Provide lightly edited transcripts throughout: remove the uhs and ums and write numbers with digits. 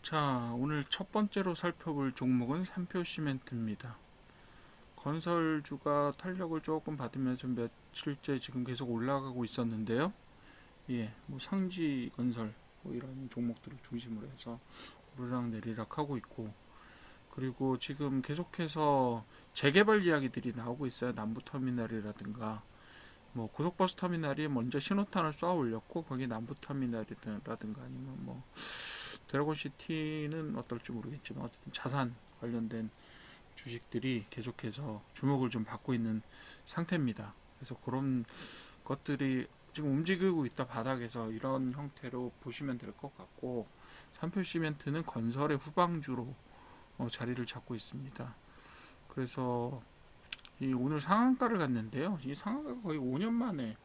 자, 오늘 첫 번째로 살펴볼 종목은 삼표시멘트입니다. 건설주가 탄력을 조금 받으면서 며칠째 지금 계속 올라가고 있었는데요. 뭐 상지건설 뭐 이런 종목들을 중심으로 해서 오르락 내리락 하고 있고, 그리고 지금 계속해서 재개발 이야기들이 나오고 있어요. 남부터미널이라든가 뭐 고속버스 터미널이 먼저 신호탄을 쏘아 올렸고, 거기 남부터미널이라든가 아니면 뭐 드래곤시티는 어떨지 모르겠지만 어쨌든 자산 관련된 주식들이 계속해서 주목을 좀 받고 있는 상태입니다. 그래서 그런 것들이 지금 움직이고 있다 바닥에서 이런 형태로 보시면 될 것 같고, 삼표시멘트는 건설의 후방주로 자리를 잡고 있습니다. 그래서 오늘 상한가를 갔는데요. 이 상한가가 거의 5년 만에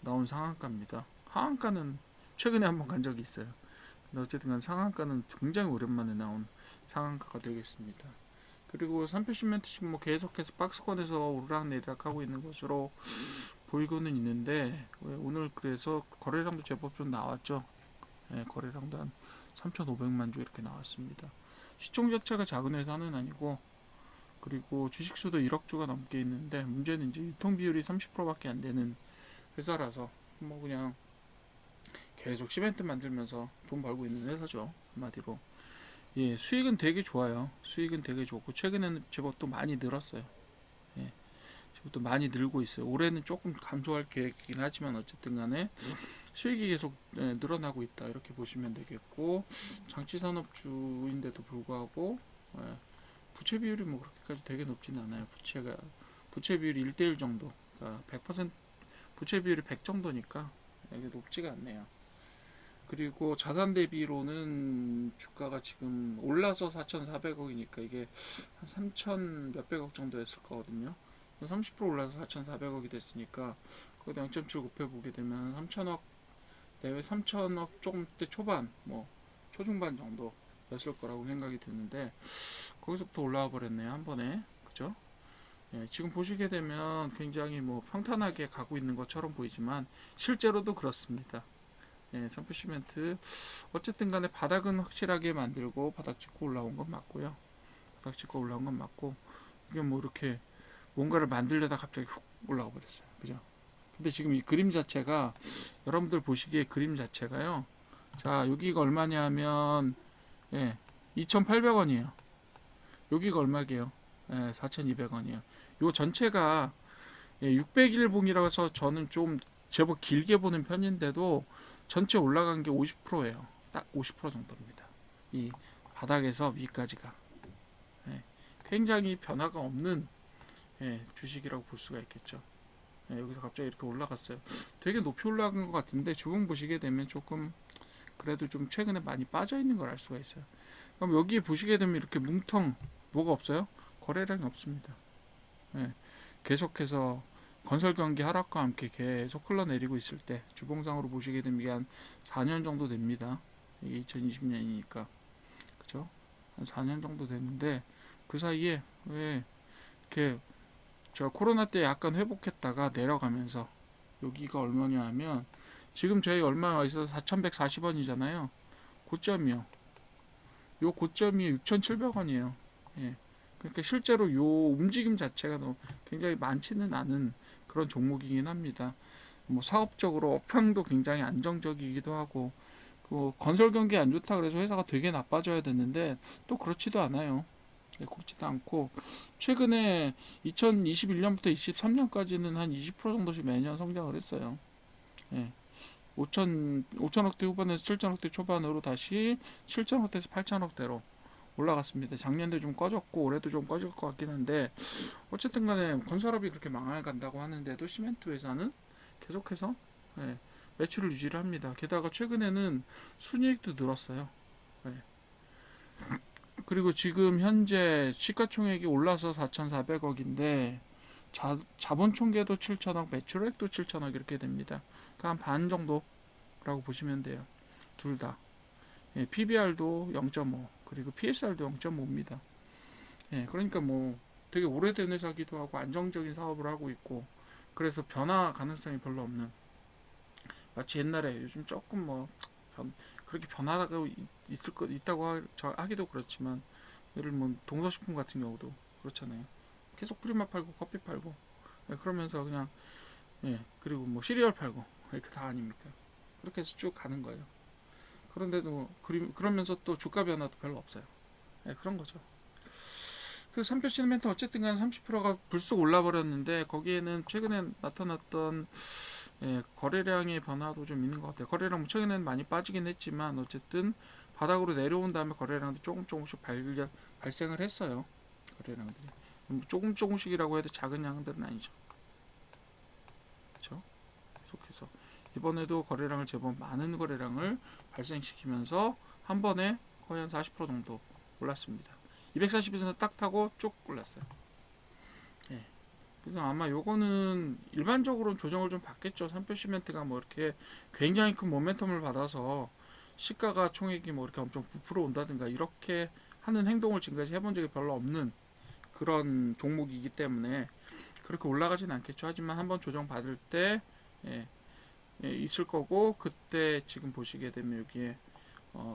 나온 상한가입니다. 하한가는 최근에 한번 간 적이 있어요. 어쨌든 간 상한가는 굉장히 오랜만에 나온 상한가가 되겠습니다. 그리고 삼표시멘트 지금 뭐 계속해서 박스권에서 오르락내리락 하고 있는 것으로 보이고는 있는데, 오늘 그래서 거래량도 제법 좀 나왔죠. 거래량도 한 3,500만 주 이렇게 나왔습니다. 시총 자체가 작은 회사는 아니고, 그리고 주식수도 1억 주가 넘게 있는데, 문제는 이제 유통 비율이 30%밖에 안 되는 회사라서 뭐 그냥 계속 시멘트 만들면서 돈 벌고 있는 회사죠, 한마디로. 수익은 되게 좋아요. 수익은 되게 좋고, 최근에는 제법 또 많이 늘었어요. 제법 또 많이 늘고 있어요. 올해는 조금 감소할 계획이긴 하지만 어쨌든 간에 수익이 계속 늘어나고 있다, 이렇게 보시면 되겠고, 장치산업주인데도 불구하고 부채 비율이 뭐 그렇게까지 되게 높지는 않아요. 부채 비율이 1대1 정도, 그러니까 100% 부채 비율이 100 정도니까 이게 높지가 않네요. 그리고 자산 대비로는 주가가 지금 올라서 4,400억이니까 이게 한 3천 몇백억 정도 였을 거거든요. 30% 올라서 4,400억이 됐으니까 거기다 0.7 곱해보게 되면 3천억 내외, 3천억 조금대 초반, 뭐 초중반 정도였을 거라고 생각이 드는데, 거기서부터 올라와 버렸네요, 한 번에. 그죠? 지금 보시게 되면 굉장히 뭐 평탄하게 가고 있는 것처럼 보이지만 실제로도 그렇습니다. 삼프시멘트 어쨌든 간에 바닥은 확실하게 만들고 바닥 짚고 올라온 건 맞고요. 바닥 짚고 올라온 건 맞고, 이게 뭐 이렇게 뭔가를 만들려다 갑자기 훅 올라가 버렸어요. 그죠? 근데 지금 이 그림 자체가, 여러분들 보시기에 그림 자체가요. 자, 여기가 얼마냐 하면 2,800원이에요. 여기가 얼마게요? 4,200원이에요. 요 전체가 600일봉이라서 저는 좀 제법 길게 보는 편인데도 전체 올라간 게 50%예요. 딱 50% 정도입니다. 이 바닥에서 위까지가 굉장히 변화가 없는 주식이라고 볼 수가 있겠죠. 여기서 갑자기 이렇게 올라갔어요. 되게 높이 올라간 것 같은데 주봉 보시게 되면 조금 그래도 좀 최근에 많이 빠져 있는 걸 알 수가 있어요. 그럼 여기 보시게 되면 이렇게 뭉텅 뭐가 없어요? 거래량이 없습니다. 계속해서 건설 경기 하락과 함께 계속 흘러내리고 있을 때, 주봉상으로 보시게 되면 이게 한 4년 정도 됩니다. 이게 2020년이니까 그죠? 한 4년 정도 됐는데, 그 사이에 왜 이렇게 저 코로나 때 약간 회복했다가 내려가면서, 여기가 얼마냐 하면 지금 저희 얼마 와 있어서 4,140원이잖아요. 고점이요. 요 고점이 6,700원이에요. 그러니까 실제로 요 움직임 자체가 굉장히 많지는 않은 그런 종목이긴 합니다. 뭐 사업적으로 업황도 굉장히 안정적이기도 하고, 그 건설 경기 안 좋다 그래서 회사가 되게 나빠져야 되는데 또 그렇지도 않아요. 그렇지도 않고, 최근에 2021년부터 23년까지는 한 20% 정도씩 매년 성장을 했어요. 5천억대 후반에서 7천억대 초반으로 다시 7천억대에서 8천억대로 올라갔습니다. 작년도 좀 꺼졌고 올해도 좀 꺼질 것 같긴 한데, 어쨌든 간에 건설업이 그렇게 망해간다고 하는데도 시멘트 회사는 계속해서 매출을 유지를 합니다. 게다가 최근에는 순이익도 늘었어요. 그리고 지금 현재 시가총액이 올라서 4,400억인데 자본 총계도 7천억, 매출액도 7천억 이렇게 됩니다. 그러니까 한 반 정도라고 보시면 돼요. 둘 다. PBR도 0.5, 그리고 PSR도 0.5입니다. 그러니까 뭐 되게 오래된 회사기도 하고 안정적인 사업을 하고 있고, 그래서 변화 가능성이 별로 없는, 마치 옛날에 요즘 조금 뭐 그렇게 변화가 하기도 그렇지만 예를 뭐 동서식품 같은 경우도 그렇잖아요. 계속 프리마 팔고 커피 팔고 그러면서 그냥 그리고 뭐 시리얼 팔고 이렇게 다 아닙니까? 그렇게 해서 쭉 가는 거예요. 그런데도 그러면서 또 주가 변화도 별로 없어요. 그런 거죠. 그 삼표 시멘트 어쨌든 간 30%가 불쑥 올라버렸는데 거기에는 최근에 나타났던 거래량의 변화도 좀 있는 것 같아요. 거래량 뭐 최근에는 많이 빠지긴 했지만 어쨌든 바닥으로 내려온 다음에 거래량도 조금씩 발생을 했어요. 거래량들이 조금씩이라고 해도 작은 양들은 아니죠. 그렇죠? 계속해서 이번에도 거래량을 제법 많은 거래량을 발생시키면서 한 번에 거의 한 40% 정도 올랐습니다. 240에서 딱 타고 쭉 올랐어요. 그래서 아마 요거는 일반적으로 조정을 좀 받겠죠. 삼표 시멘트가 뭐 이렇게 굉장히 큰 모멘텀을 받아서 시가가 총액이 뭐 이렇게 엄청 부풀어 온다든가 이렇게 하는 행동을 지금까지 해본 적이 별로 없는 그런 종목이기 때문에 그렇게 올라가진 않겠죠. 하지만 한번 조정 받을 때 예, 있을 거고 그때 지금 보시게 되면 여기에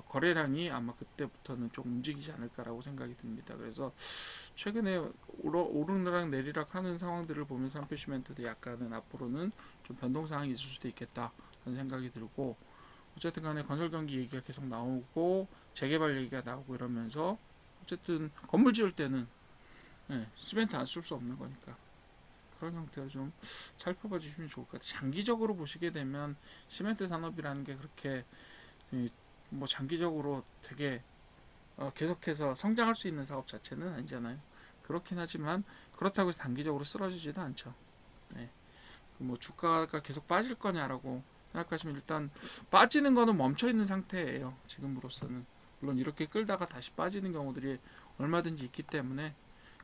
거래량이 아마 그때부터는 좀 움직이지 않을까라고 생각이 듭니다. 그래서 최근에 오르락 내리락 하는 상황들을 보면서 삼표시멘트도 약간은 앞으로는 좀 변동 상황이 있을 수도 있겠다 하는 생각이 들고 어쨌든 간에 건설 경기 얘기가 계속 나오고 재개발 얘기가 나오고 이러면서 어쨌든 건물 지을 때는 시멘트 안 쓸 수 없는 거니까 그런 형태로 좀 살펴봐 주시면 좋을 것 같아요. 장기적으로 보시게 되면 시멘트 산업이라는 게 그렇게 뭐 장기적으로 되게 계속해서 성장할 수 있는 사업 자체는 아니잖아요. 그렇긴 하지만 그렇다고 해서 단기적으로 쓰러지지도 않죠. 네. 뭐 주가가 계속 빠질 거냐라고 생각하시면 일단 빠지는 거는 멈춰 있는 상태예요. 지금으로서는 물론 이렇게 끌다가 다시 빠지는 경우들이 얼마든지 있기 때문에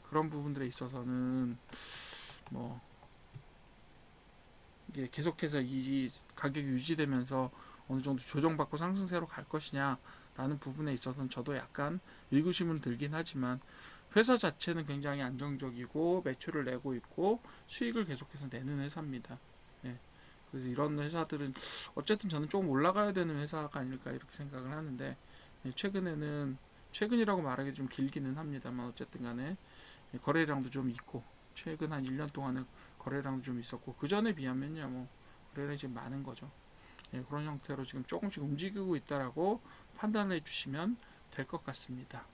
그런 부분들에 있어서는 뭐 이게 계속해서 이 가격이 유지되면서 어느 정도 조정받고 상승세로 갈 것이냐라는 부분에 있어서는 저도 약간 의구심은 들긴 하지만 회사 자체는 굉장히 안정적이고 매출을 내고 있고 수익을 계속해서 내는 회사입니다. 예. 그래서 이런 회사들은 어쨌든 저는 조금 올라가야 되는 회사가 아닐까 이렇게 생각을 하는데 최근이라고 말하기 좀 길기는 합니다만 어쨌든 간에 거래량도 좀 있고 최근 한 1년 동안에 거래량도 좀 있었고 그 전에 비하면요 뭐 거래량이 지금 많은 거죠. 그런 형태로 지금 조금씩 움직이고 있다라고 판단해 주시면 될 것 같습니다.